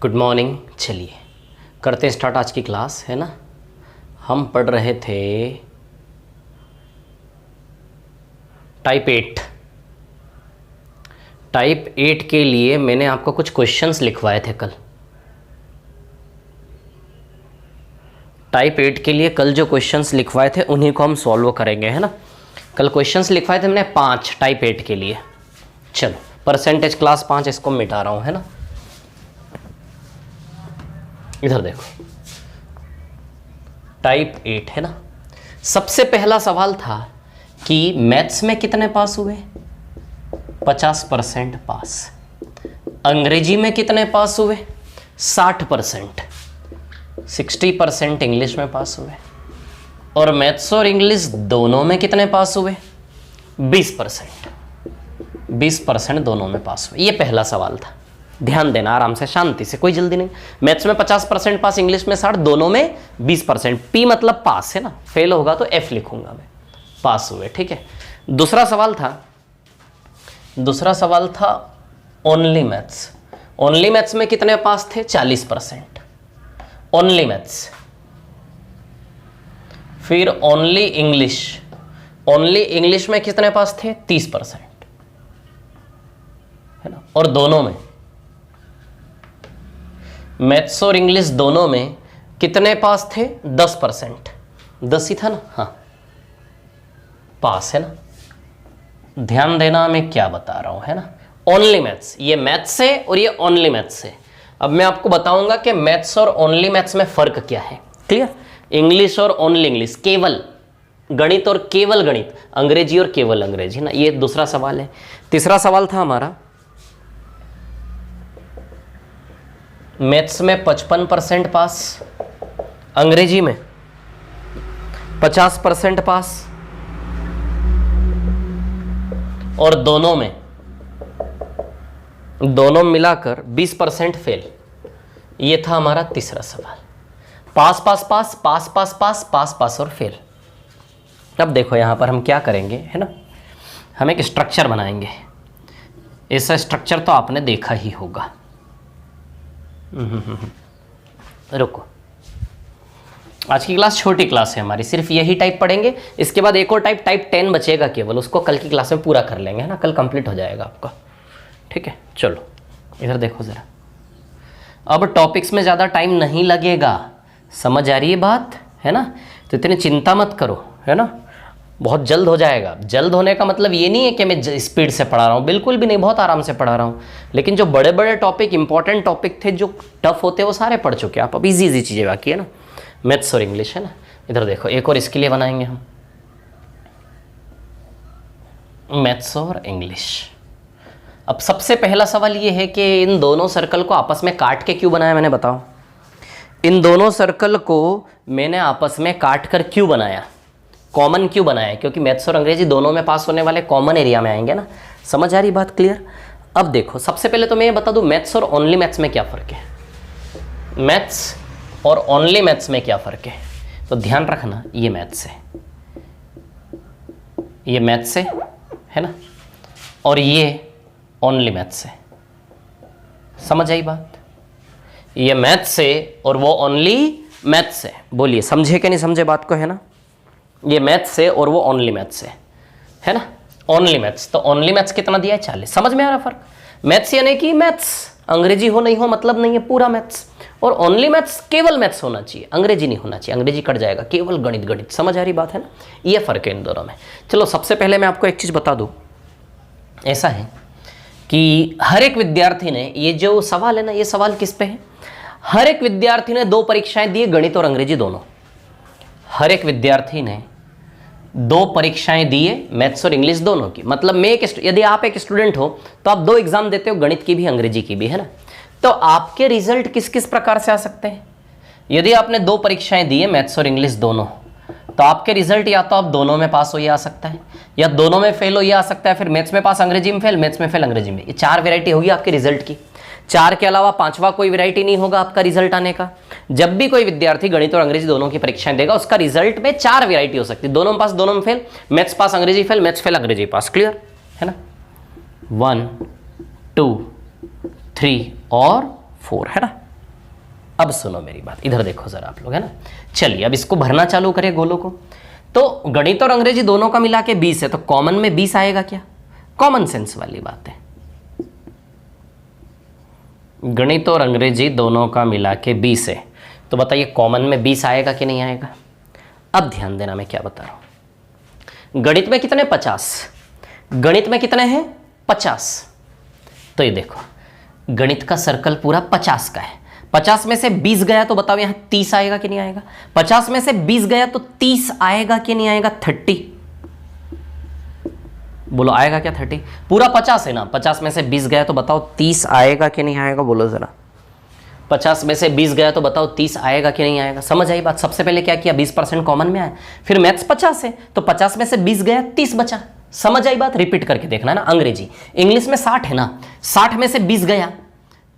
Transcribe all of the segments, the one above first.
Good morning. चलिए करते हैं स्टार्ट आज की क्लास, है ना। हम पढ़ रहे थे टाइप 8। टाइप 8 के लिए मैंने आपको कुछ क्वेश्चंस लिखवाए थे कल। टाइप 8 के लिए कल जो क्वेश्चंस लिखवाए थे उन्हीं को हम सॉल्व करेंगे, है ना। कल क्वेश्चंस लिखवाए थे मैंने 5 टाइप 8 के लिए। चलो परसेंटेज क्लास 5 इसको मिटा रहा हूँ, है ना। इधर देखो टाइप 8 है ना। सबसे पहला सवाल था कि मैथ्स में कितने पास हुए, 50% पास। अंग्रेजी में कितने पास हुए, 60%। 60% इंग्लिश में पास हुए। और मैथ्स और इंग्लिश दोनों में कितने पास हुए, 20%। 20% दोनों में पास हुए। ये पहला सवाल था। ध्यान देना आराम से, शांति से, कोई जल्दी नहीं। मैथ्स में 50% पास, इंग्लिश में 60, दोनों में 20%। पी मतलब पास, है ना। फेल होगा तो एफ लिखूंगा मैं। पास हुए, ठीक है। दूसरा सवाल था ओनली मैथ्स। ओनली मैथ्स में कितने पास थे, 40%। Only maths. फिर ओनली इंग्लिश। ओनली इंग्लिश में कितने पास थे, 30%, है ना। और दोनों में, मैथ्स और इंग्लिश दोनों में कितने पास थे, 10%। 10 ही था ना, हाँ पास, है ना। ध्यान देना मैं क्या बता रहा हूं, है ना। ओनली मैथ्स, ये मैथ्स है और ये ओनली मैथ्स है। अब मैं आपको बताऊंगा कि मैथ्स और ओनली मैथ्स में फर्क क्या है। क्लियर। इंग्लिश और ओनली इंग्लिश, केवल गणित और केवल गणित, अंग्रेजी और केवल अंग्रेजी, ना। ये दूसरा सवाल है। तीसरा सवाल था हमारा मैथ्स में 55% पास, अंग्रेजी में 50% पास, और दोनों मिलाकर 20% फेल। ये था हमारा तीसरा सवाल। पास pass pass pass pass pass pass पास और फेल। अब देखो यहां पर हम क्या करेंगे, है ना। हम एक स्ट्रक्चर बनाएंगे। ऐसा स्ट्रक्चर तो आपने देखा ही होगा। रुको, आज की क्लास छोटी क्लास है हमारी, सिर्फ यही टाइप पढ़ेंगे। इसके बाद एक और टाइप 10 बचेगा केवल, उसको कल की क्लास में पूरा कर लेंगे, है ना। कल कंप्लीट हो जाएगा आपका, ठीक है। चलो इधर देखो ज़रा। अब टॉपिक्स में ज़्यादा टाइम नहीं लगेगा, समझ आ रही है बात, है ना। तो इतनी चिंता मत करो, है ना। बहुत जल्द हो जाएगा। जल्द होने का मतलब ये नहीं है कि मैं स्पीड से पढ़ा रहा हूँ, बिल्कुल भी नहीं, बहुत आराम से पढ़ा रहा हूँ। लेकिन जो बड़े बड़े टॉपिक, इंपॉर्टेंट टॉपिक थे, जो टफ होते हैं, वो सारे पढ़ चुके हैं आप। अब इजी चीज़ें बाकी है ना, मैथ्स और इंग्लिश, है ना। इधर देखो एक और इसके लिए बनाएंगे हम, मैथ्स और इंग्लिश। अब सबसे पहला सवाल ये है कि इन दोनों सर्कल को आपस में काट के क्यों बनाया, मैंने बताओ। इन दोनों सर्कल को मैंने आपस में काट कर क्यों बनाया, कॉमन क्यों बनाया, क्योंकि मैथ्स और अंग्रेजी दोनों में पास होने वाले कॉमन एरिया में आएंगे ना। समझ आ रही बात, क्लियर। अब देखो सबसे पहले तो मैं ये बता दूं मैथ्स और ओनली मैथ्स में क्या फ़र्क है। मैथ्स और ओनली मैथ्स में क्या फ़र्क है, तो ध्यान रखना। ये मैथ्स है, ये मैथ्स है ना, और ये ओनली मैथ्स है। समझ आई बात। ये मैथ्स है और वो ओनली मैथ्स है। बोलिए समझे कि नहीं समझे बात को, है ना। ये मैथ्स है और वो ओनली मैथ्स है ना। ओनली मैथ्स, तो ओनली मैथ्स कितना दिया है, 40। समझ में आ रहा फर्क। मैथ्स यानी कि मैथ्स, अंग्रेजी हो नहीं हो मतलब नहीं है, पूरा मैथ्स। और ओनली मैथ्स, केवल मैथ्स होना चाहिए, अंग्रेजी नहीं होना चाहिए, अंग्रेजी कट जाएगा, केवल गणित। समझ आ रही बात है ना। ये फर्क है इन दोनों में। चलो सबसे पहले मैं आपको एक चीज़ बता दूँ। ऐसा है कि हर एक विद्यार्थी ने, ये जो सवाल है ना, ये सवाल किस पे है, हर एक विद्यार्थी ने 2 परीक्षाएं दी, गणित और अंग्रेजी दोनों। हर एक विद्यार्थी ने 2 परीक्षाएं दी है, मैथ्स और इंग्लिश दोनों की। मतलब यदि आप एक स्टूडेंट हो तो आप 2 एग्जाम देते हो, गणित की भी अंग्रेजी की भी, है ना। तो आपके रिजल्ट किस किस प्रकार से आ सकते हैं। यदि आपने 2 परीक्षाएं दी है, मैथ्स और इंग्लिश दोनों, तो आपके रिजल्ट या तो आप दोनों में पास हो, ये आ सकता है, या दोनों में फेल हो, ये आ सकता है। फिर मैथ्स में पास, अंग्रेजी में फेल, मैथ्स में फेल, अंग्रेजी में। ये 4 वैरायटी होगी आपके रिजल्ट की। 4 के अलावा 5वां कोई वैरायटी नहीं होगा आपका रिजल्ट आने का। जब भी कोई विद्यार्थी गणित और अंग्रेजी दोनों की परीक्षाएं देगा, उसका रिजल्ट में 4 वैरायटी हो सकती है। दोनों में पास, दोनों में फेल, मैथ्स पास, अंग्रेजी फेल, मैथ्स फेल, अंग्रेजी पास। क्लियर है ना। 1, 2, 3 और 4, है ना। अब सुनो मेरी बात, इधर देखो जरा आप लोग, है ना। चलिए अब इसको भरना चालू करें गोलों को। तो गणित और अंग्रेजी दोनों का मिला के 20 है, तो कॉमन में 20 आएगा क्या? कॉमन सेंस वाली बात है। गणित और अंग्रेजी दोनों का मिला के 20 है, तो बताइए कॉमन में 20 आएगा कि नहीं आएगा? अब ध्यान देना मैं क्या बता रहा हूं। गणित में कितने? 50। गणित में कितने हैं? 50। तो ये देखो गणित का सर्कल पूरा 50 का है। 50 में से 20 गया तो बताओ यहां 30 आएगा कि नहीं आएगा? 50 में से 20 गया तो 30 आएगा कि नहीं आएगा? 30 बोलो आएगा क्या? 30 पूरा 50 है ना, 50 में से 20 गया तो बताओ 30 आएगा कि नहीं आएगा? बोलो जरा, 50 में से 20 गया तो बताओ 30 आएगा कि नहीं आएगा? समझ आई बात? सबसे पहले क्या किया? 20% कॉमन में आया, फिर मैथ्स 50 है तो 50 में से 20 गया 30 बचा। समझ आई बात? रिपीट करके देखना ना। अंग्रेजी, इंग्लिश में 60 है ना, 60 में से 20 गया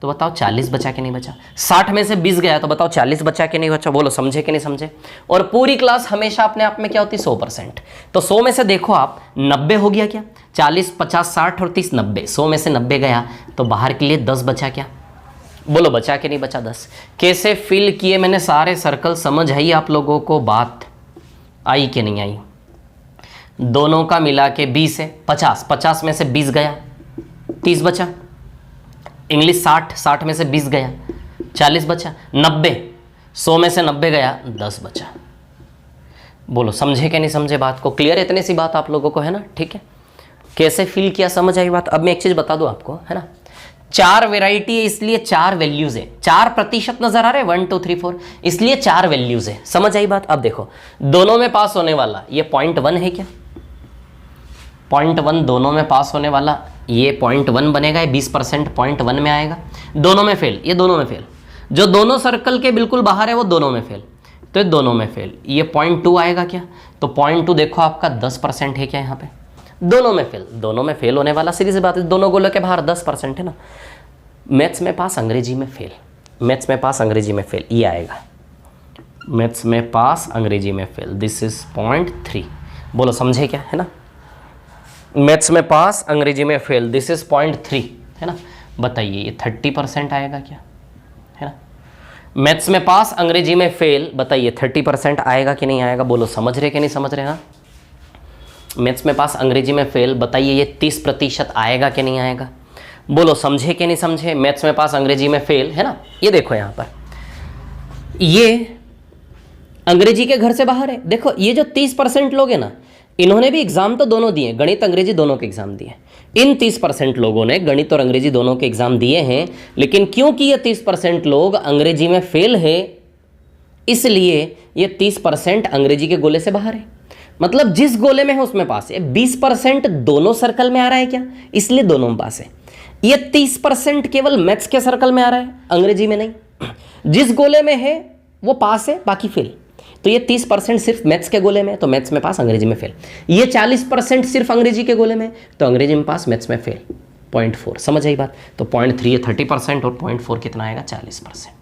तो बताओ 40 बचा कि नहीं बचा? 60 में से 20 गया तो बताओ 40 बचा कि नहीं बचा? बोलो समझे कि नहीं समझे? और पूरी क्लास हमेशा अपने आप में क्या होती? 100%। तो 100 में से देखो आप 90 हो गया क्या? 40, 50, 60 और 30, 90। 100 में से 90 गया तो बाहर के लिए 10 बचा क्या? बोलो बचा कि नहीं बचा? 10। कैसे फिल किए मैंने सारे सर्कल? समझ आई आप लोगों को बात? आई कि नहीं आई? दोनों का मिला के 20 है। 50, 50 में से 20 गया 30 बचा। इंग्लिश 60, 60 में से 20 गया 40 बचा। 90, 100 में से 90 गया 10 बचा। बोलो समझे कि नहीं समझे बात को? क्लियर है इतनी सी बात आप लोगों को, है ना? ठीक है, कैसे फिल किया समझ आई बात? अब मैं एक चीज बता दूं आपको, है ना, 4 वेराइटी है इसलिए 4 वैल्यूज है। 4% नजर आ रहे हैं, 1 2 3 4, इसलिए 4 वैल्यूज है। समझ आई बात? अब देखो दोनों में पास होने वाला ये 0.1 है क्या? 0.1 दोनों में पास होने वाला ये 0.1 बनेगा, ये 20% 0.1 में आएगा। दोनों में फेल, ये दोनों में फेल। जो दोनों सर्कल के बिल्कुल बाहर है वो दोनों में फेल, तो ये दोनों में फेल। ये 0.2 आएगा क्या? तो 0.2 देखो आपका 10% है क्या? यहाँ पे दोनों में फेल। दोनों में फेल होने वाला, सीधी सी बात है, दोनों गोलों के बाहर 10% है ना। मैथ्स में पास, अंग्रेजी में फेल। मैथ्स में पास, अंग्रेजी में फेल, ये आएगा। मैथ्स में पास, अंग्रेजी में फेल, दिस इज 0.3। बोलो समझे क्या? है ना, मैथ्स में पास, अंग्रेजी में फेल, दिस इज 0.3, है ना। बताइए ये 30% आएगा क्या? है ना, मैथ्स में पास, अंग्रेजी में फेल, बताइए 30% आएगा कि नहीं आएगा? बोलो समझ रहे कि नहीं समझ रहे? हाँ, मैथ्स में पास, अंग्रेजी में फेल, बताइए ये 30% आएगा कि नहीं आएगा? बोलो समझे कि नहीं समझे? मैथ्स में पास, अंग्रेजी में फेल, है ना। ये देखो यहाँ पर ये अंग्रेजी के घर से बाहर है। देखो ये जो 30% लोग हैं ना, इन्होंने भी एग्जाम तो दोनों दिए, गणित अंग्रेजी दोनों के एग्जाम दिए। इन 30% लोगों ने गणित और अंग्रेजी दोनों के एग्जाम दिए हैं, लेकिन क्योंकि ये 30% लोग अंग्रेजी में फेल है, इसलिए ये 30% अंग्रेजी के गोले से बाहर है। मतलब जिस गोले में है उसमें पास है। 20% दोनों सर्कल में आ रहा है क्या? इसलिए दोनों में पास है। ये 30% केवल मैथ्स के सर्कल में आ रहा है, अंग्रेजी में नहीं। जिस गोले में है वो पास है, बाकी फेल। तो ये 30% सिर्फ मैथ्स के गोले में, तो मैथ्स में पास, अंग्रेजी में फेल। ये 40% सिर्फ अंग्रेजी के गोले में, तो अंग्रेजी में पास, मैथ्स में फेल। 0.4, समझ आई बात? तो 0.3 है 30% और 0.4 कितना आएगा? 40%।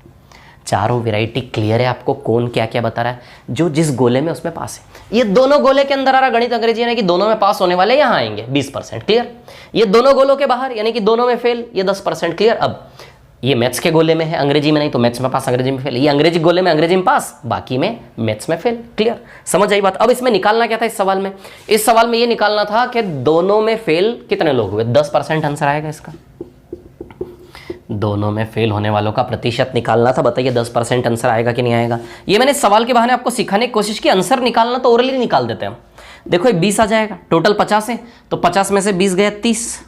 चारों वेराइटी क्लियर है आपको? कौन क्या क्या बता रहा है? जो जिस गोले में उसमें पास है। ये दोनों गोले के अंदर आ रहा गणित अंग्रेजी, यानी कि दोनों में पास होने वाले यहाँ आएंगे 20%, क्लियर। ये दोनों गोलों के बाहर, यानी कि दोनों में फेल, ये 10%, क्लियर। अब ये मैथ्स के गोले में है, अंग्रेजी में नहीं, तो मैथ्स में पास, अंग्रेजी में फेल। ये अंग्रेजी गोले में, अंग्रेजी में पास, बाकी में मैथ्स में फेल, क्लियर। समझ आई बात? अब इसमें निकालना क्या था इस सवाल में? इस सवाल में ये निकालना था कि दोनों में फेल कितने लोग हुए। 10% आंसर आएगा इसका। दोनों में फेल होने वालों का प्रतिशत निकालना था। बताइए 10% आंसर आएगा कि नहीं आएगा? ये मैंने सवाल के बहाने आपको सिखाने की कोशिश की। आंसर निकालना तो ओरली निकाल देते हैं हम। देखो ये 20 आ जाएगा, टोटल 50 है, तो 50 में से 20 गया 30,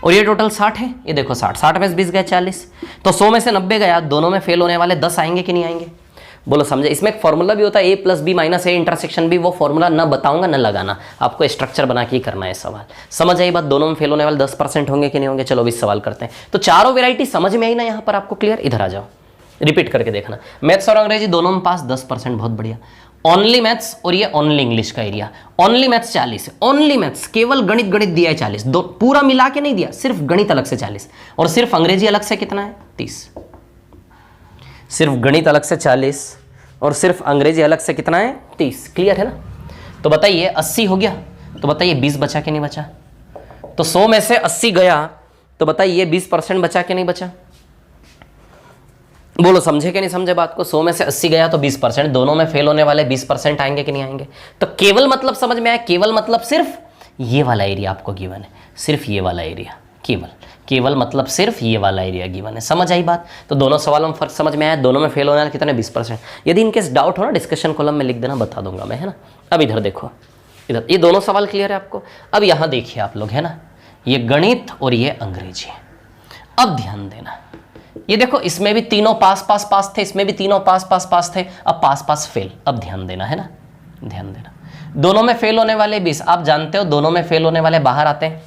और ये टोटल 60 है। ये देखो 60, 60 में से 20 गया 40, तो 100 में से 90 गया। दोनों में फेल होने वाले 10 आएंगे कि नहीं आएंगे? बोलो समझे? इसमें एक फॉर्मूला भी होता है, a + b - a इंटरसेक्शन भी। वो फॉर्मूला ना बताऊंगा ना लगाना, आपको स्ट्रक्चर बना के ही करना है सवाल। समझ आई बात? दोनों में फेल होने वाले 10% होंगे कि नहीं होंगे? चलो अभी सवाल करते हैं। तो चारों वेराइटी समझ में आई ना यहाँ पर आपको? क्लियर। इधर आ जाओ, रिपीट करके देखना। मैथ्स और अंग्रेजी दोनों में पास, 10%, बहुत बढ़िया। ओनली मैथ्स और ये ओनली इंग्लिश का एरिया। ओनली मैथ्स 40 है, ओनली मैथ्स, केवल गणित दिया है 40, दो पूरा मिला के नहीं दिया, सिर्फ गणित अलग से 40, और सिर्फ अंग्रेजी अलग से कितना है? 30। सिर्फ गणित अलग से 40 और सिर्फ अंग्रेजी अलग से कितना है? 30। क्लियर है ना? तो बताइए 80 हो गया, तो बताइए 20 बचा कि नहीं बचा? तो 100 में से 80 गया, तो बताइए 20% बचा कि नहीं बचा? बोलो समझे कि नहीं समझे बात को। 100 में से 80 गया तो 20%, दोनों में फेल होने वाले 20% आएंगे कि नहीं आएंगे। तो केवल मतलब समझ में आया, केवल मतलब सिर्फ ये वाला एरिया आपको गिवन है, सिर्फ ये वाला एरिया, केवल मतलब सिर्फ ये वाला एरिया गिवन है। समझ आई बात। तो दोनों सवालों में फर्क समझ में आया, दोनों में फेल होने वाले कितने 20%। यदि इनकेस डाउट हो ना डिस्कशन कॉलम में लिख देना, बता दूंगा मैं, है ना। अब इधर देखो, इधर ये दोनों सवाल क्लियर है आपको। अब यहाँ देखिए आप लोग, है ना, ये गणित और ये अंग्रेजी। अब ध्यान देना, ये देखो इसमें भी तीनों पास पास पास थे, इसमें भी तीनों पास पास पास थे, अब पास पास फेल। अब ध्यान देना, है ना, ध्यान देना। दोनों में फेल होने वाले 20, आप जानते हो दोनों में फेल होने वाले बाहर आते हैं,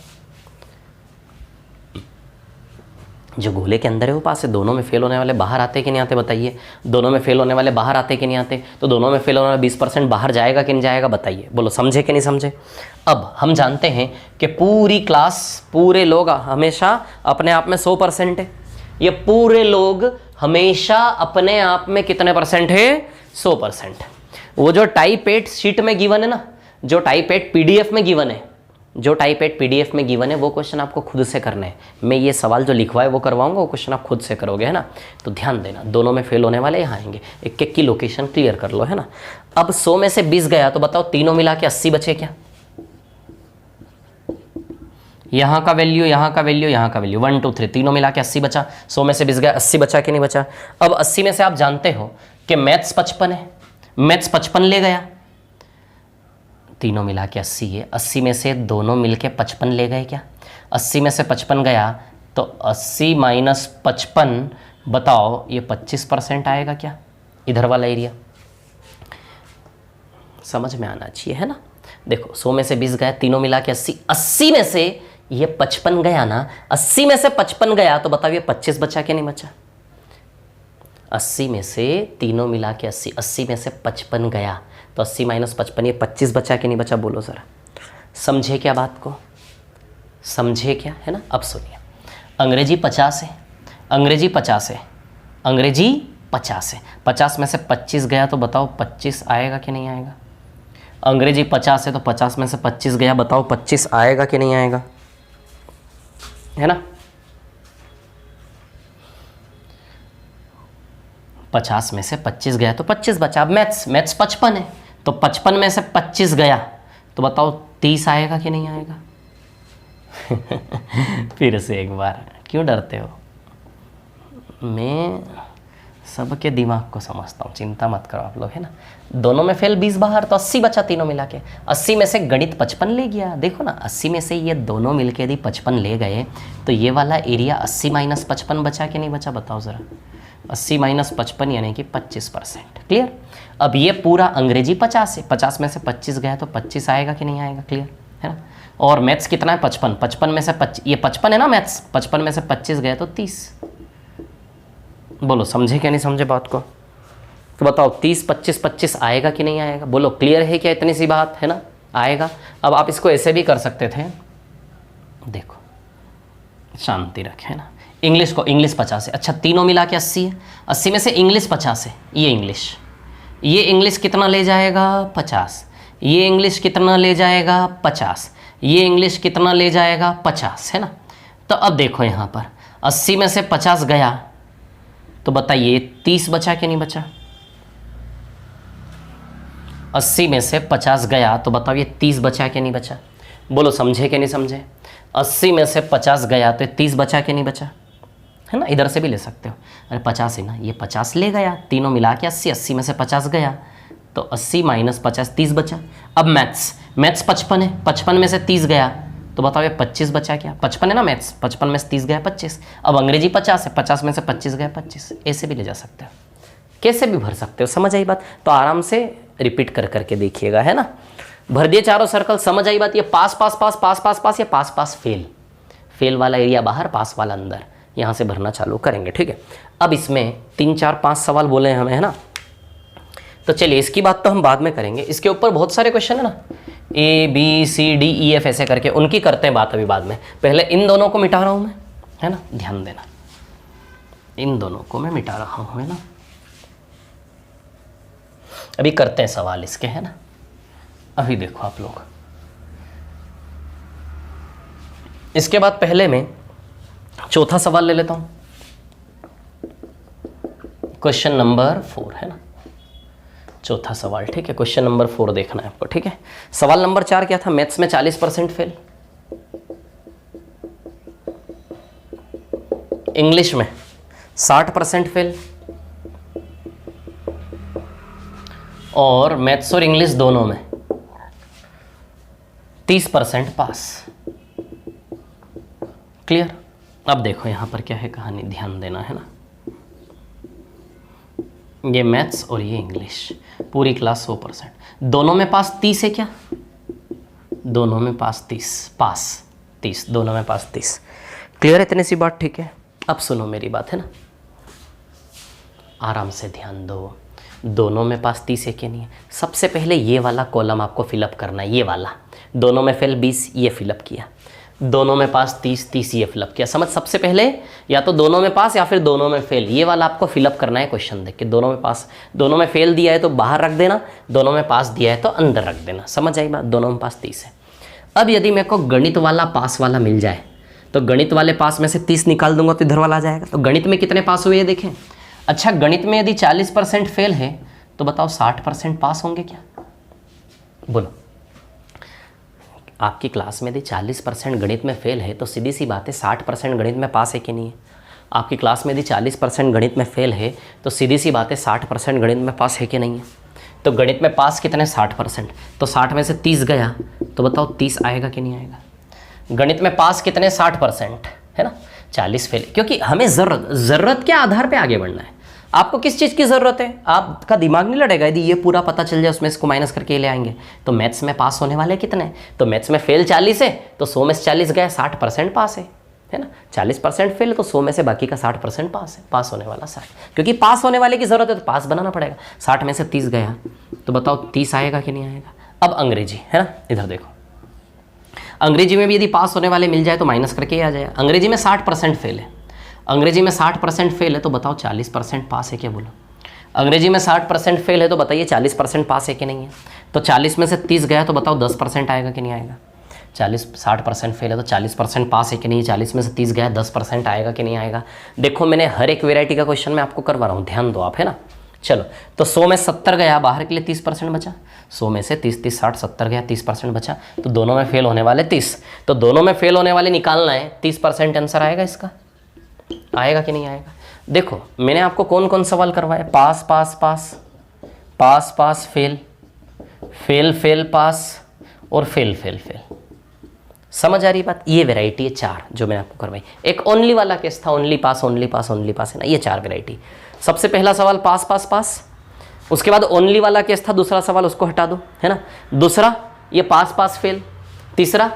जो गोले के अंदर है वो पास है। दोनों में फेल होने वाले बाहर आते कि नहीं आते, बताइए। दोनों में फेल होने वाले बाहर आते कि नहीं आते। तो दोनों में फेल होने वाले 20% बाहर जाएगा कि नहीं जाएगा, बताइए। बोलो समझे कि नहीं समझे। अब हम जानते हैं कि पूरी क्लास, पूरे लोग हमेशा अपने आप में 100% है। ये पूरे लोग हमेशा अपने आप में कितने परसेंट है, 100%। वो जो टाइप 8 शीट में गिवन है ना, जो टाइप 8 पीडीएफ में गिवन है, जो टाइप 8 पीडीएफ में गिवन है, वो क्वेश्चन आपको खुद से करने हैं। मैं ये सवाल जो लिखवाए वो करवाऊंगा, वो क्वेश्चन आप खुद से करोगे, है ना। तो ध्यान देना, दोनों में फेल होने वाले यहाँ आएंगे। एक एक की लोकेशन क्लियर कर लो, है ना। अब 100 में से 20 गया तो बताओ तीनों मिला के 80 बचे क्या। यहाँ का वैल्यू, यहाँ का वैल्यू, यहाँ का वैल्यू, 1 2 3, तीनों मिला के 80 बचा। 100 में से 20 गया, 80 बचा कि नहीं बचा। अब 80 में से आप जानते हो कि मैथ्स 55 है, मैथ्स 55 ले गया, तीनों मिला के 80 है। 80 में से दोनों मिल के 55 ले गए क्या। 80 में से 55 गया तो 80 माइनस 55, बताओ ये 25% आएगा क्या, इधर वाला एरिया। समझ में आना चाहिए, है ना। देखो 100 में से 20 गया, तीनों मिला के 80, 80 में से ये 55 गया ना, 80 में से 55 गया तो बताओ ये 25 बचा कि नहीं बचा। 80 में से तीनों मिला के 80, 80 में से 55 गया तो 80 माइनस 55, ये 25 बचा कि नहीं बचा। बोलो ज़रा, समझे क्या बात को, समझे क्या, है ना। अब सुनिए, अंग्रेजी 50 है, अंग्रेजी 50 है, अंग्रेजी 50 है। 50 में से 25 गया तो बताओ 25 आएगा कि नहीं आएगा। अंग्रेजी 50 है तो 50 में से 25 गया, बताओ 25 आएगा कि नहीं आएगा, है ना। 50 में से 25 गया तो 25 बचा। अब मैथ्स 55 है तो 55 में से 25 गया तो बताओ 30 आएगा कि नहीं आएगा। फिर से एक बार, क्यों डरते हो, मैं सबके दिमाग को समझता हूँ, चिंता मत करो आप लोग, है ना। दोनों में फेल 20 बाहर तो 80 बचा, तीनों मिला के। 80 में से गणित 55 ले गया, देखो ना, 80 में से ये दोनों मिलके यदि 55 ले गए तो ये वाला एरिया 80 माइनस 55 बचा कि नहीं बचा, बताओ ज़रा। 80 माइनस 55 यानी कि 25%, क्लियर। अब ये पूरा अंग्रेजी 50 है, 50 में से 25 गया तो 25 आएगा कि नहीं आएगा, क्लियर, है ना। और मैथ्स कितना है, 55, 55 में से ये 55 है ना मैथ्स, 55 में से 25 गया तो 30। बोलो समझे क्या नहीं समझे बात को। तो बताओ 30 25 25 आएगा कि नहीं आएगा। बोलो क्लियर है क्या, इतनी सी बात है ना, आएगा। अब आप इसको ऐसे भी कर सकते थे, देखो शांति रखे, है ना। इंग्लिश को, इंग्लिश 50 है, अच्छा तीनों मिला के 80 है, 80 में से इंग्लिश 50 है, ये इंग्लिश कितना ले जाएगा, 50। ये इंग्लिश कितना ले जाएगा, 50। ये इंग्लिश कितना ले जाएगा, 50, है ना। तो अब देखो यहाँ पर 80 में से 50 गया तो बताइए 30 बचा कि नहीं बचा। 80 में से 50 गया तो बताओ ये 30 बचा कि नहीं बचा। बोलो समझे कि नहीं समझे। 80 में से 50 गया तो 30 बचा कि नहीं बचा, है ना। इधर से भी ले सकते हो, अरे 50 है ना, ये 50 ले गया, तीनों मिला के 80, 80 में से 50 गया तो 80 माइनस 50, 30 बचा। अब मैथ्स 55 है, 55 में से 30 गया तो बताओ ये 25 बचा क्या। 55 है ना मैथ्स, 55 में से 30 गया 25। अब अंग्रेजी 50 है, 50 में से 25 गया 25। ऐसे भी ले जा सकते हो, कैसे भी भर सकते हो, समझ आई बात। तो आराम से रिपीट कर करके देखिएगा, है ना। भर दिए चारों सर्कल, समझ आई बात। ये पास पास पास पास पास पास, ये पास पास फेल, फेल वाला एरिया बाहर, पास वाला अंदर, यहाँ से भरना चालू करेंगे, ठीक है। अब इसमें 3 4 5 सवाल बोले हैं हमें, है ना। तो चलिए इसकी बात तो हम बाद में करेंगे, इसके ऊपर बहुत सारे क्वेश्चन है ना, ABCDEF ऐसे करके, उनकी करते हैं बात अभी बाद में। पहले इन दोनों को मिटा रहा हूँ मैं, है ना, ध्यान देना, इन दोनों को मैं मिटा रहा हूँ, है ना। अभी करते हैं सवाल इसके, है ना। अभी देखो आप लोग, इसके बाद पहले मैं चौथा सवाल ले लेता हूँ। क्वेश्चन नंबर 4 है ना, चौथा सवाल, ठीक है। क्वेश्चन नंबर 4 देखना है आपको, ठीक है। सवाल नंबर 4 क्या था, मैथ्स में 40% फेल, इंग्लिश में 60% फेल, और मैथ्स और इंग्लिश दोनों में 30% पास। क्लियर। अब देखो यहां पर क्या है कहानी, ध्यान देना है ना। ये मैथ्स और ये इंग्लिश, पूरी क्लास 100%, दोनों में पास 30 है क्या, दोनों में पास 30, दोनों में पास 30। क्लियर है इतनी सी बात, ठीक है। अब सुनो मेरी बात, है ना, आराम से ध्यान दो। दोनों में पास 30 है कि नहीं है। सबसे पहले ये वाला कॉलम आपको फिलअप करना है, ये वाला, दोनों में फेल 20, ये फिलअप किया, दोनों में पास 30 ये फिलअप किया। समझ, सबसे पहले या तो दोनों में पास या फिर दोनों में फेल, ये वाला आपको फिलअप करना है क्वेश्चन देख के। दोनों में पास, दोनों में फेल दिया है तो बाहर रख देना, दोनों में पास दिया है तो अंदर रख देना। समझ आई बात, दोनों में पास 30 है। अब यदि मेरे को गणित वाला पास वाला मिल जाए तो गणित वाले पास में से 30 निकाल दूंगा तो इधर वाला आ जाएगा। तो गणित में कितने पास हुए ये देखें। अच्छा, गणित में यदि 40% फेल है तो बताओ 60% पास होंगे क्या, बोलो। आपकी क्लास में यदि 40% गणित में फेल है तो सीधी सी बात है 60% गणित में पास है कि नहीं है। आपकी क्लास में यदि 40% गणित में फेल है तो सीधी सी बात है 60% गणित में पास है कि नहीं है। तो गणित में पास कितने, 60%, तो 60 में से 30 गया तो बताओ 30 आएगा कि नहीं आएगा। गणित में पास कितने, 60%, है ना, 40 फेल। क्योंकि हमें ज़रूरत के आधार पे आगे बढ़ना है। आपको किस चीज़ की ज़रूरत है, आपका दिमाग नहीं लड़ेगा यदि ये पूरा पता चल जाए, उसमें इसको माइनस करके ले आएंगे। तो मैथ्स में पास होने वाले कितने, तो मैथ्स में फेल 40 है तो 100 में से 40 गया, 60% पास है ना। 40% फेल तो 100 में से बाकी का 60% पास है, पास होने वाला 60। क्योंकि पास होने वाले की ज़रूरत है तो पास बनाना पड़ेगा। 60 में से 30 गया तो बताओ 30 आएगा कि नहीं आएगा। अब अंग्रेजी, है ना, इधर देखो, अंग्रेजी में भी यदि पास होने वाले मिल जाए तो माइनस करके आ जाएगा। अंग्रेजी में 60% फेल है, अंग्रेजी में 60% फेल है तो बताओ 40% पास है क्या, बोलो। अंग्रेजी में 60% फेल है तो बताइए 40% पास है कि नहीं है। तो 40 में से 30 गया तो बताओ 10% आएगा कि नहीं आएगा। 60% फेल है तो 40% पास है कि नहीं, 40 में से 30 गया 10% आएगा कि नहीं आएगा। देखो मैंने हर एक वेराइटी का क्वेश्चन मैं आपको करवा रहा हूँ, ध्यान दो आप, है ना। चलो, तो 100 में 70 गया, बाहर के लिए 30% बचा। 100 में से 30 30 60 70 गया, 30% बचा। तो दोनों में फेल होने वाले 30, तो दोनों में फेल होने वाले निकालना है। 30% आंसर आएगा इसका, आएगा कि नहीं आएगा। देखो मैंने आपको कौन कौन सवाल करवाए, pass pass pass, pass pass fail, fail fail pass, और फेल फेल फेल। समझ आ रही बात। ये वैरायटी है 4 जो मैंने आपको करवाई। एक ओनली वाला केस था, ओनली पास ओनली पास ओनली पास, है ना। ये 4 वैरायटी। सबसे पहला सवाल पास पास पास, उसके बाद ओनली वाला केस था, दूसरा सवाल उसको हटा दो, है ना। दूसरा ये पास पास फेल, तीसरा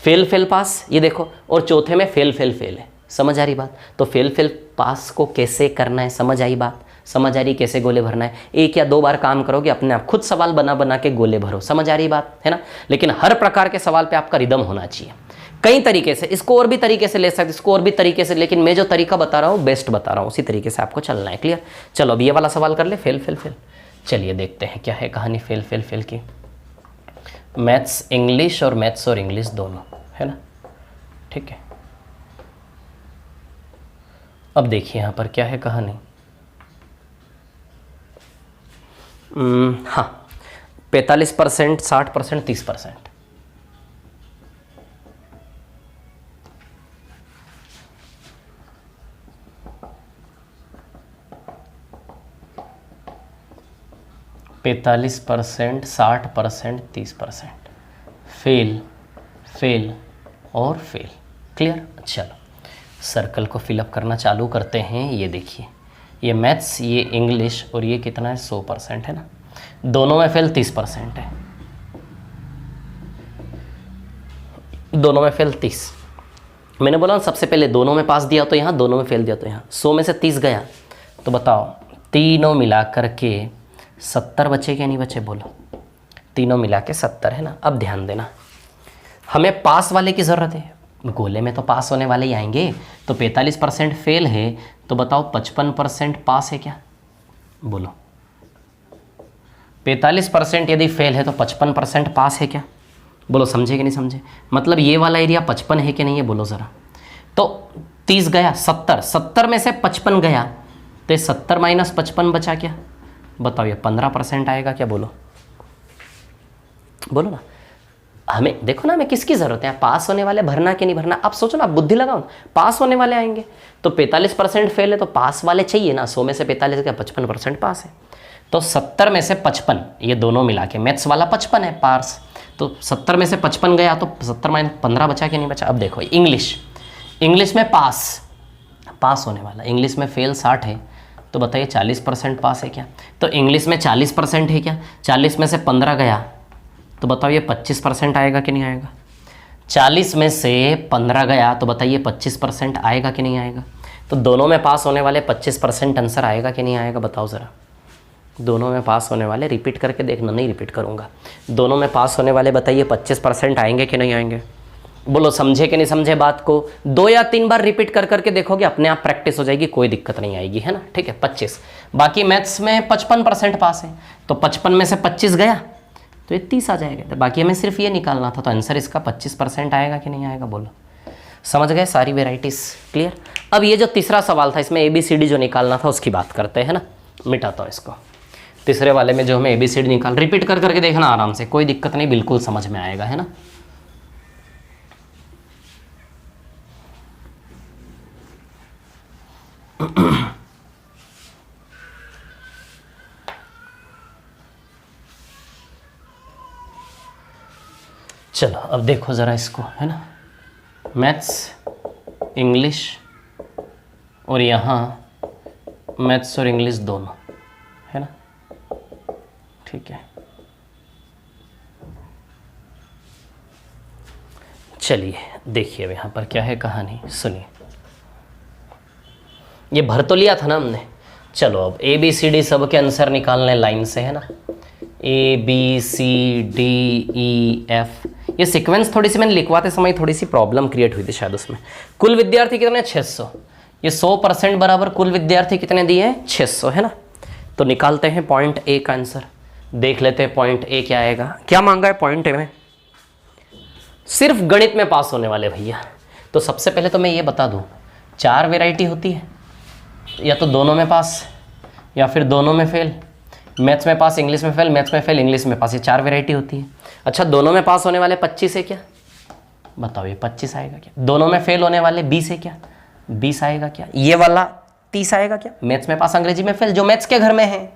फेल फेल पास, ये देखो, और चौथे में फेल फेल फेल है। समझ आ रही बात। तो फेल फेल पास को कैसे करना है, समझ आई बात, समझ आ रही कैसे गोले भरना है। 1 या 2 बार काम करोगे अपने आप खुद सवाल बना बना के गोले भरो, समझ आ रही बात, है ना। लेकिन हर प्रकार के सवाल पे आपका रिदम होना चाहिए। कई तरीके से इसको और भी तरीके से ले सकते, इसको और भी तरीके से, लेकिन मैं जो तरीका बता रहा हूँ बेस्ट बता रहा हूँ, उसी तरीके से आपको चलना है। क्लियर। चलो अब ये वाला सवाल कर ले, फेल फेल फेल। चलिए देखते हैं क्या है कहानी फेल फेल फेल की। मैथ्स इंग्लिश और मैथ्स और इंग्लिश दोनों, है ना, ठीक है। अब देखिए यहाँ पर क्या है कहानी। हाँ, 45%, 60%, 30%। पैंतालीस %, 60%, 30%, फेल फेल और फेल। क्लियर। चलो सर्कल को फिलअप करना चालू करते हैं। ये देखिए, ये मैथ्स, ये इंग्लिश, और ये कितना है 100%, है ना। दोनों में फेल 30% है, दोनों में फेल 30। मैंने बोला सबसे पहले दोनों में पास दिया तो यहाँ, दोनों में फेल दिया तो यहाँ। 100 में से 30 गया तो बताओ तीनों मिला करके 70 बचे क्या नहीं बचे, बोलो। तीनों मिला के 70, है ना। अब ध्यान देना, हमें पास वाले की ज़रूरत है, गोले में तो पास होने वाले ही आएंगे। तो 45% फेल है तो बताओ 55% पास है क्या, बोलो। 45% यदि फेल है तो 55% पास है क्या, बोलो। समझे कि नहीं समझे। मतलब ये वाला एरिया 55 है कि नहीं है, बोलो ज़रा। तो 30 गया, 70 में से 55 गया तो ये 70 माइनस 55 बचा क्या, बताओ ये 15% आएगा क्या, बोलो बोलो ना। हमें देखो ना, हमें किसकी ज़रूरत है, पास होने वाले, भरना कि नहीं भरना। आप सोचो ना, बुद्धि लगाओ ना, पास होने वाले आएंगे तो 45% फेल है, तो पास वाले चाहिए ना। 100 में से 45 क्या, 55% पास है। तो 70 में से 55, ये दोनों मिला के, मैथ्स वाला 55 है पास, तो 70 में से 55 गया तो 70 माइनस 15 बचा कि नहीं बचा। अब देखो इंग्लिश में पास होने वाला, इंग्लिश में फेल 60 है, तो बताइए 40% पास है क्या। तो इंग्लिश में 40% है क्या, 40 में से 15 गया तो बताओ ये 25% आएगा कि नहीं आएगा। 40 में से 15 गया तो बताइए 25% आएगा कि नहीं आएगा। तो दोनों में पास होने वाले 25% आंसर आएगा कि नहीं आएगा, बताओ ज़रा। दोनों में पास होने वाले, रिपीट करके देखना, नहीं रिपीट करूँगा, दोनों में पास होने वाले बताइए 25% आएंगे कि नहीं आएंगे, बोलो। समझे कि नहीं समझे बात को। 2 या 3 बार रिपीट कर करके देखोगे, अपने आप प्रैक्टिस हो जाएगी, कोई दिक्कत नहीं आएगी, है ना। ठीक है, 25। बाकी मैथ्स में 55% पास है, तो 55 में से 25 गया तो ये 30 आ जाएगा। तो बाकी हमें सिर्फ ये निकालना था, तो आंसर इसका 25% आएगा कि नहीं आएगा, बोलो। समझ गए सारी वेराइटीज़, क्लियर। अब ये जो तीसरा सवाल था, इसमें ABCD जो निकालना था उसकी बात करते हैं ना। मिटाता हूँ इसको। तीसरे वाले में जो हमें ABCD निकाल, रिपीट कर करके देखना आराम से, कोई दिक्कत नहीं, बिल्कुल समझ में आएगा, है ना। चलो अब देखो ज़रा इसको, है ना। मैथ्स, इंग्लिश और यहाँ मैथ्स और इंग्लिश दोनों, है ना। ठीक है, चलिए देखिए अब यहाँ पर क्या है कहानी, सुनिए। ये भर तो लिया था ना हमने। चलो अब ABCD सब के आंसर निकालने लाइन से, है ना। ABCDEF, ये सीक्वेंस थोड़ी सी मैंने लिखवाते समय थोड़ी सी प्रॉब्लम क्रिएट हुई थी शायद उसमें। कुल विद्यार्थी कितने, 600। ये 100% बराबर कुल विद्यार्थी कितने दिए हैं, 600, है ना। तो निकालते हैं पॉइंट A का आंसर, देख लेते हैं पॉइंट A क्या आएगा। क्या मांगा है पॉइंट A में, सिर्फ गणित में पास होने वाले भैया। तो सबसे पहले तो मैं ये बता दूं, 4 वैरायटी होती है, या तो दोनों में पास या फिर दोनों में फेल। मैथ्स में पास, इंग्लिश में फेल, मैथ्स में फेल, इंग्लिश में पास, ये 4 वैरायटी होती है। अच्छा, दोनों में पास होने वाले 25 है क्या, बताओ ये 25 आएगा क्या। दोनों में फेल होने वाले 20 है क्या, 20 आएगा क्या। ये वाला 30 आएगा क्या। मैथ्स में पास, अंग्रेजी में फेल, जो मैथ्स के घर में है,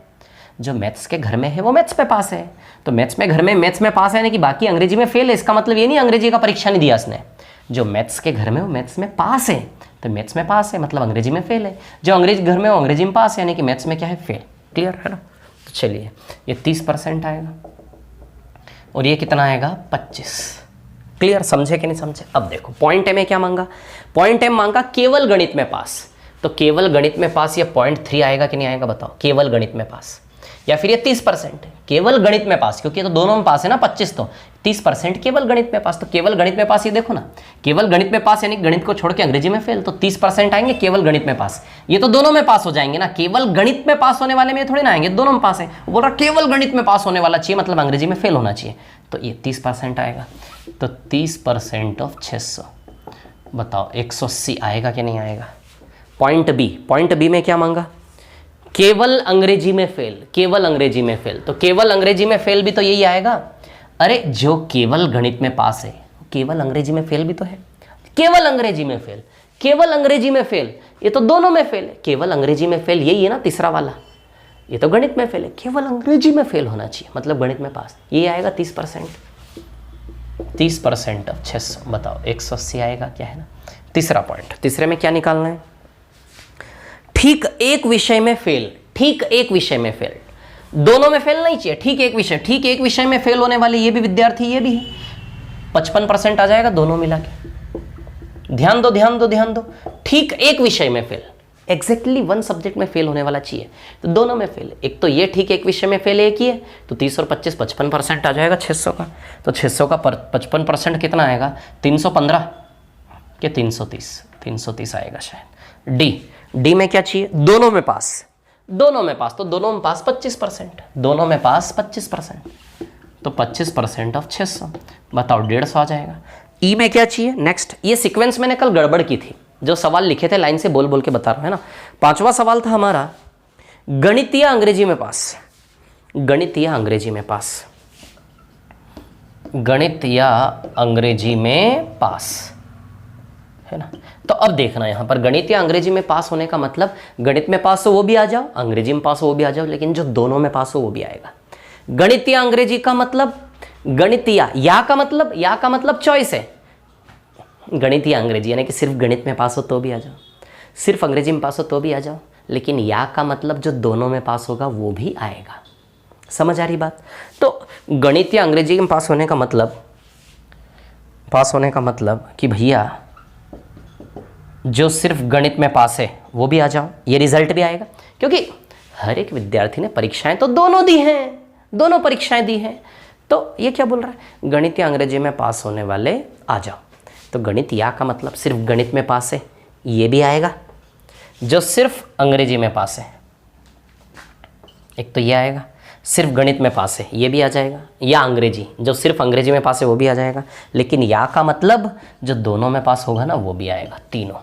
जो मैथ्स के घर में है वो मैथ्स पे पास है। तो मैथ्स में घर में मैथ्स में पास है, यानी कि बाकी अंग्रेजी में फेल है। इसका मतलब ये नहीं अंग्रेजी का परीक्षा नहीं दिया इसने। जो मैथ्स के घर में वो मैथ्स में पास है, तो मैथ्स में पास है मतलब अंग्रेजी में फेल है। जो अंग्रेजी घर में वो अंग्रेजी में पास है, यानी कि मैथ्स में क्या है, फेल। क्लियर है ना। तो चलिए ये 30% आएगा और ये कितना आएगा, 25। क्लियर, समझे कि नहीं समझे। अब देखो पॉइंट ए में क्या मांगा, पॉइंट ए मांगा केवल गणित में पास। तो केवल गणित में पास ये 0.3 आएगा कि नहीं आएगा, बताओ। केवल गणित में पास, या फिर ये 30% केवल गणित में पास, क्योंकि ये तो दोनों में पास है ना, 25 तो 30% केवल गणित में पास। तो केवल गणित में पास, ये देखो ना, केवल गणित में पास यानी गणित को छोड़ के अंग्रेजी में फेल, तो 30% आएंगे केवल गणित में पास। ये तो दोनों में पास हो जाएंगे ना, केवल गणित में पास होने वाले में थोड़ी ना आएंगे, दोनों में पास है। वो बोल रहा केवल गणित में पास होने वाला चाहिए, मतलब अंग्रेजी में फेल होना चाहिए। तो ये 30% आएगा। तो 30% ऑफ 600, बताओ 180 आएगा कि नहीं आएगा। पॉइंट बी में क्या मांगा, केवल अंग्रेजी में फेल, केवल अंग्रेजी में फेल। तो केवल अंग्रेजी में फेल भी तो यही आएगा। अरे जो केवल गणित में पास है केवल अंग्रेजी में फेल भी तो है। केवल अंग्रेजी में फेल, केवल अंग्रेजी में फेल, ये तो दोनों में फेल है। केवल अंग्रेजी में फेल यही है ना तीसरा वाला, ये तो गणित में फेल है, केवल अंग्रेजी में फेल होना चाहिए मतलब गणित में पास। ये आएगा 30%। 30% ऑफ 600, बताओ 180 आएगा क्या, है ना। तीसरा पॉइंट, तीसरे में क्या निकालना है, ठीक एक विषय में फेल, ठीक एक विषय में फेल। दोनों में फेल नहीं चाहिए, ठीक एक विषय, ठीक एक विषय में फेल होने वाले ये भी विद्यार्थी, ये भी है। 55% आ जाएगा दोनों मिला के। ध्यान दो ध्यान दो ध्यान दो, ठीक एक विषय में फेल, एग्जैक्टली वन सब्जेक्ट में फेल होने वाला चाहिए, तो दोनों में फेल। एक तो ये ठीक एक विषय में फेल एक ही है, तो 30 और 25 55% आ जाएगा 600 का। तो 600 का 55% कितना आएगा, 315 के 330, 330 आएगा शायद। डी में क्या चाहिए, दोनों में पास, दोनों में पास, तो दोनों में पास 25%, दोनों में पास 25%, तो 25% ऑफ 600, बताओ 150 आ जाएगा। ई में क्या चाहिए नेक्स्ट, ये सीक्वेंस मैंने कल गड़बड़ की थी, जो सवाल लिखे थे लाइन से बोल बोल के बता रहा हूं, है ना। 5वां सवाल था हमारा गणित या अंग्रेजी में पास, गणित या अंग्रेजी में पास, गणित या अंग्रेजी में पास, है ना। तो अब देखना यहां पर गणित या अंग्रेजी में पास होने का मतलब गणित में पास हो वो भी आ जाओ, अंग्रेजी में पास हो वो भी आ जाओ, लेकिन जो दोनों में पास हो वो भी आएगा। गणित या अंग्रेजी का मतलब, गणित या का मतलब चॉइस है, गणित या अंग्रेजी, यानी कि सिर्फ गणित में पास हो तो भी आ जाओ, सिर्फ अंग्रेजी में पास हो तो भी आ जाओ, लेकिन या का मतलब जो दोनों में पास होगा वो भी आएगा। समझ आ रही बात। तो गणित या अंग्रेजी में पास होने का मतलब कि भैया जो सिर्फ गणित में पास है वो भी आ जाओ, ये रिजल्ट भी आएगा, क्योंकि हर एक विद्यार्थी ने परीक्षाएं तो दोनों दी हैं, दोनों परीक्षाएं दी हैं। तो ये क्या बोल रहा है, गणित या अंग्रेजी में पास होने वाले आ जाओ। तो गणित या का मतलब सिर्फ गणित में पास है, ये भी आएगा। जो सिर्फ अंग्रेजी में पास है, एक तो ये आएगा, सिर्फ गणित में पास है ये भी आ जाएगा, या अंग्रेजी जो सिर्फ अंग्रेजी में पास है वो भी आ जाएगा, लेकिन या का मतलब जो दोनों में पास होगा ना वो भी आएगा, तीनों।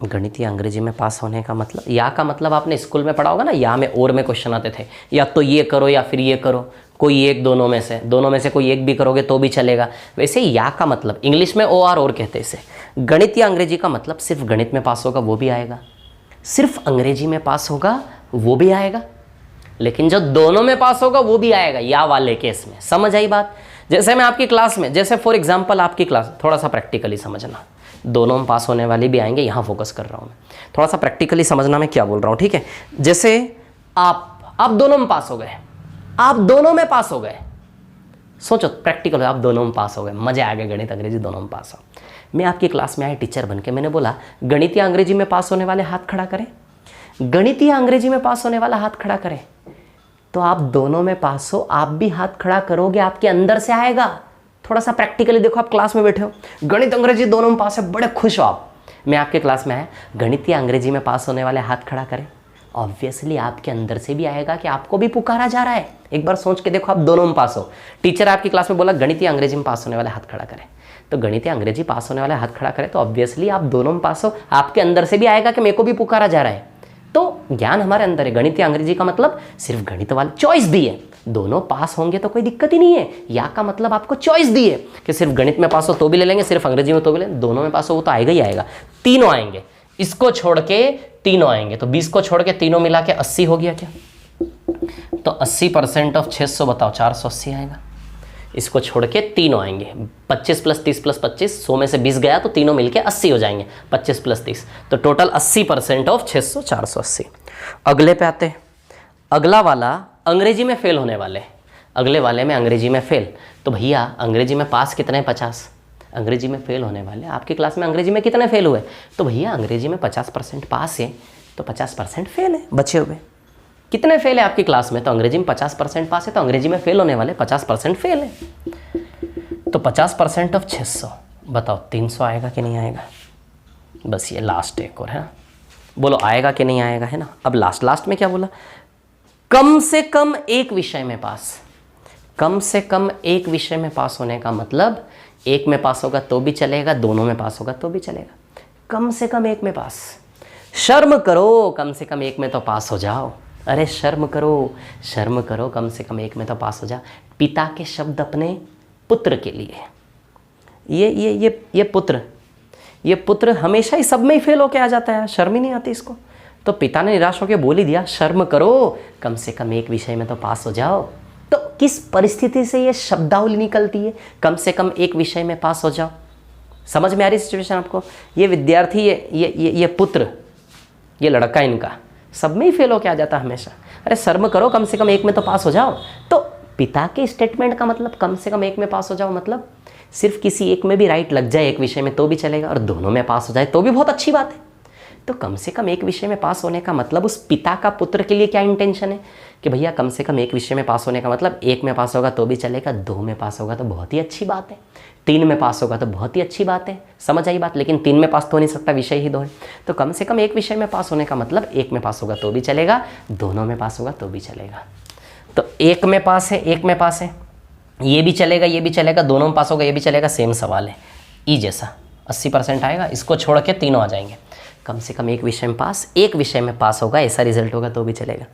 गणित या अंग्रेजी में पास होने का मतलब, या का मतलब आपने स्कूल में पढ़ा होगा ना, या में और में क्वेश्चन आते थे, या तो ये करो या फिर ये करो, कोई एक दोनों में से कोई एक भी करोगे तो भी चलेगा। वैसे या का मतलब इंग्लिश में OR और कहते हैं इसे। गणित या अंग्रेजी का मतलब सिर्फ गणित में पास होगा वो भी आएगा, सिर्फ अंग्रेजी में पास होगा वो भी आएगा, लेकिन जो दोनों में पास होगा वो भी आएगा या वाले केस में। समझ आई बात। जैसे मैं आपकी क्लास में, जैसे फॉर एग्जांपल आपकी क्लास, थोड़ा सा प्रैक्टिकली समझना, दोनों में पास होने वाले भी आएंगे, यहाँ फोकस कर रहा हूँ मैं, थोड़ा सा प्रैक्टिकली समझना मैं क्या बोल रहा हूँ, ठीक है। जैसे आप दोनों में पास हो गए, आप दोनों में पास हो गए, सोचो प्रैक्टिकल, आप दोनों में पास हो गए, मजे आ गए, गणित अंग्रेजी दोनों में पास हो। मैं आपकी क्लास में आया टीचर बन के, मैंने बोला गणित या अंग्रेजी में पास होने वाले हाथ खड़ा करें, गणित या अंग्रेजी में पास होने वाला हाथ खड़ा करें। तो आप दोनों में पास हो, आप भी हाथ खड़ा करोगे, आपके अंदर से आएगा। थोड़ा सा प्रैक्टिकली देखो, आप क्लास में बैठे हो, गणित अंग्रेजी दोनों में पास है, बड़े खुश हो आप। मैं आपके क्लास में आया, गणित या अंग्रेजी में पास होने वाले हाथ खड़ा करें, ऑब्वियसली आपके अंदर से भी आएगा कि आपको भी पुकारा जा रहा है। एक बार सोच के देखो, आप दोनों में पास हो, टीचर आपकी क्लास में बोला गणित या अंग्रेजी में पास होने वाले हाथ खड़ा करें, तो गणित या अंग्रेजी पास होने वाले हाथ खड़ा करें, तो ऑब्वियसली आप दोनों में पास हो, आपके अंदर से भी आएगा कि मेरे को भी पुकारा जा रहा है। तो ज्ञान हमारे अंदर है। गणित या अंग्रेजी का मतलब सिर्फ गणित वाली चॉइस दी है, दोनों पास होंगे तो कोई दिक्कत ही नहीं है। या का मतलब आपको चॉइस दी है कि सिर्फ गणित में पास हो तो भी ले लेंगे, सिर्फ अंग्रेजी में तो भी लेंगे, दोनों में पास हो वो तो आएगा ही आएगा। तीनों आएंगे, इसको छोड़ के तीनों आएंगे, तो 20 को छोड़ के तीनों मिला के 80 हो गया क्या? तो 80% ऑफ 600 बताओ, 480 आएगा। इसको छोड़ के तीनों आएंगे, 25 + 30 + 25, 100 में से 20 गया तो तीनों मिलके 80 हो जाएंगे, 25 + 30, तो टोटल 80% ऑफ 600, 480। अगले पे आते हैं, अगला वाला अंग्रेजी में फेल होने वाले, अगले वाले में अंग्रेजी में फेल। तो भैया अंग्रेजी में पास कितने हैं? 50। अंग्रेजी में फेल होने वाले, आपकी क्लास में अंग्रेजी में कितने फेल हुए? तो भैया अंग्रेजी में 50% पास है तो 50% फेल है बचे हुए। कितने फेल है आपकी क्लास में? तो अंग्रेजी में 50% पास है तो अंग्रेजी में फेल होने वाले 50% फेल है। तो 50% ऑफ 600 बताओ 300 आएगा कि नहीं आएगा? बस ये लास्ट एक और है, बोलो आएगा कि नहीं आएगा, है ना। अब लास्ट में क्या बोला? कम से कम एक विषय में पास। कम से कम एक विषय में पास होने का मतलब एक में पास होगा तो भी चलेगा, दोनों में पास होगा तो भी चलेगा, कम से कम एक में पास। शर्म करो, कम से कम एक में तो पास हो जाओ। अरे शर्म करो, शर्म करो, कम से कम एक में तो पास हो जाओ। पिता के शब्द अपने पुत्र के लिए, ये पुत्र हमेशा ही सब में ही फेल होके आ जाता है, शर्म ही नहीं आती इसको। तो पिता ने निराश होकर बोल ही दिया, शर्म करो, कम से कम एक विषय में तो पास हो जाओ। तो किस परिस्थिति से ये शब्दावली निकलती है, कम से कम एक विषय में पास हो जाओ? समझ में आ रही सिचुएशन आपको? ये विद्यार्थी, ये पुत्र, ये लड़का इनका सब में ही फेल होके आ जाता है हमेशा। अरे शर्म करो, कम से कम एक में तो पास हो जाओ। तो पिता के स्टेटमेंट का मतलब कम से कम एक में पास हो जाओ, मतलब सिर्फ किसी एक में भी राइट लग जाए एक विषय में तो भी चलेगा, और दोनों में पास हो जाए तो भी बहुत अच्छी बात है। तो कम से कम एक विषय में पास होने का मतलब उस पिता का पुत्र के लिए क्या इंटेंशन है कि भैया कम से कम एक विषय में पास होने का मतलब एक में पास होगा तो भी चलेगा, दो में पास होगा तो बहुत ही अच्छी बात है, तीन में पास होगा तो बहुत ही अच्छी बात है। समझ आई बात? लेकिन तीन में पास तो हो नहीं सकता, विषय ही दो है। तो कम से कम एक विषय में पास होने का मतलब एक में पास होगा तो भी चलेगा, दोनों में पास होगा तो भी चलेगा। तो एक में पास है, एक में पास है, ये भी चलेगा, ये भी चलेगा, दोनों में पास होगा ये भी चलेगा, सेम सवाल है, ई जैसा। 80% आएगा, इसको छोड़ के तीनों आ जाएंगे। कम से कम एक विषय में पास, एक विषय में पास होगा ऐसा रिजल्ट होगा तो भी चलेगा,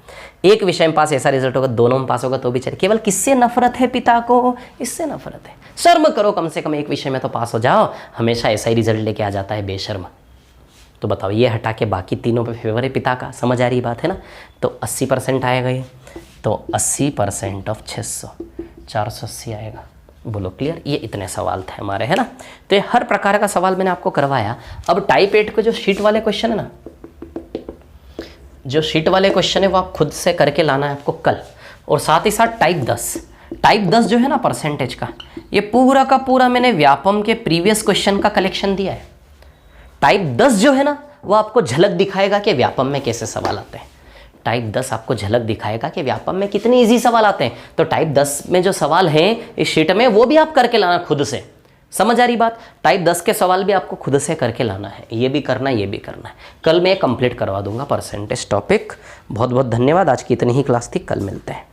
एक विषय में पास ऐसा रिजल्ट होगा दोनों में पास होगा तो भी चलेगा। केवल किससे नफरत है पिता को? इससे नफरत है। शर्म करो, कम से कम एक विषय में तो पास हो जाओ, हमेशा ऐसा ही रिजल्ट लेके आ जाता है बेशर्म। तो बताओ, ये हटा के बाकी तीनों पे फेवर है पिता का, समझ आ रही बात है ना? तो 80% आएगा ये, तो 80% ऑफ 600 480 आएगा। बोलो क्लियर? ये इतने सवाल थे हमारे, है ना? तो ये हर प्रकार का सवाल मैंने आपको करवाया। अब टाइप 8 के जो शीट वाले क्वेश्चन है ना, जो शीट वाले क्वेश्चन है वो आप खुद से करके लाना है आपको कल। और साथ ही साथ टाइप 10 जो है ना परसेंटेज का, ये पूरा का पूरा मैंने व्यापम के प्रीवियस क्वेश्चन का कलेक्शन दिया है। टाइप 10 जो है ना वो आपको झलक दिखाएगा कि व्यापम में कैसे सवाल आते हैं। टाइप 10 आपको झलक दिखाएगा कि व्यापम में कितने इजी सवाल आते हैं। तो टाइप 10 में जो सवाल हैं इस शीट में, वो भी आप करके लाना खुद से। समझ आ रही बात? टाइप 10 के सवाल भी आपको खुद से करके लाना है, ये भी करना है, ये भी करना है। कल मैं कंप्लीट करवा दूंगा परसेंटेज टॉपिक। बहुत बहुत धन्यवाद। आज की इतनी ही क्लास थी, कल मिलते हैं।